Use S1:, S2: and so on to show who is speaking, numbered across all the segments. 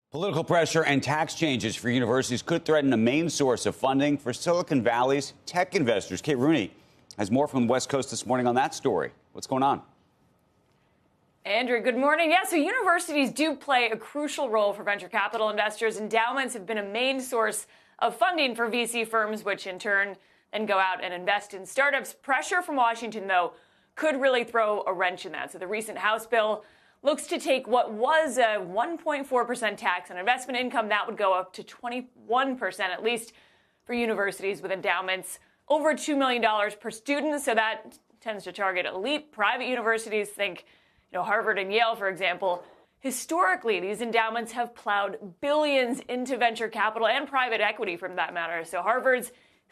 S1: Political pressure and tax changes for universities could threaten a main source of funding for Silicon Valley's tech investors. Kate Rooney has more from the West Coast this morning on that story. What's going on?
S2: Andrew, good morning. Yeah, so universities do play a crucial role for venture capital investors. Endowments have been a main source of funding for VC firms, which in turn then go out and invest in startups. Pressure from Washington, though, could really throw a wrench in that. So the recent House bill looks to take what was a 1.4% tax on investment income. That would go up to 21%, at least for universities with endowments, over $2 million per student. So that tends to target elite private universities. Think, Harvard and Yale, for example. Historically, these endowments have plowed billions into venture capital and private equity, for that matter. So Harvard's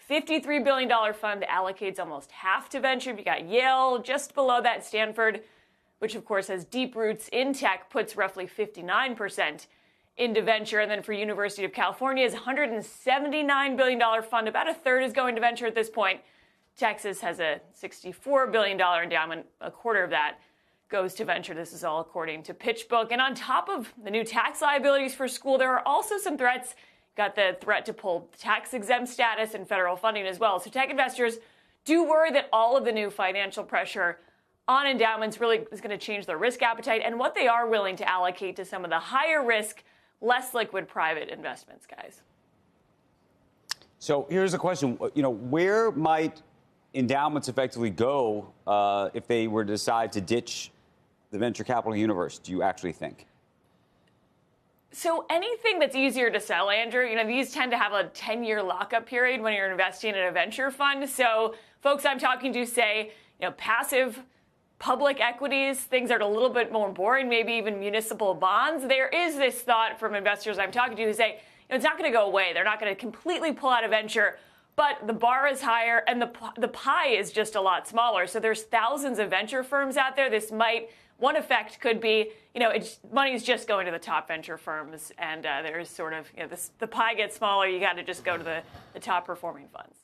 S2: $53 billion fund allocates almost half to venture. You got Yale, just below that Stanford, which of course has deep roots in tech, puts roughly 59% into venture. And then for University of California's $179 billion fund, about a third is going to venture at this point. Texas has a $64 billion endowment, a quarter of that goes to venture. This is all according to PitchBook. And on top of the new tax liabilities for school, there are also some threats. Got the threat to pull tax-exempt status and federal funding as well. So tech investors do worry that all of the new financial pressure on endowments really is going to change their risk appetite and what they are willing to allocate to some of the higher risk, less liquid private investments, guys.
S1: So here's a question. Where might endowments effectively go if they were to decide to ditch the venture capital universe, do you actually think?
S2: So anything that's easier to sell, Andrew, these tend to have a 10-year lockup period when you're investing in a venture fund. So folks I'm talking to say, passive public equities, things that are a little bit more boring, maybe even municipal bonds. There is this thought from investors I'm talking to who say, it's not going to go away. They're not going to completely pull out of venture, but the bar is higher and the pie is just a lot smaller. So there's thousands of venture firms out there. One effect could be, money is just going to the top venture firms, and there's sort of, the pie gets smaller. You got to just go to the top performing funds.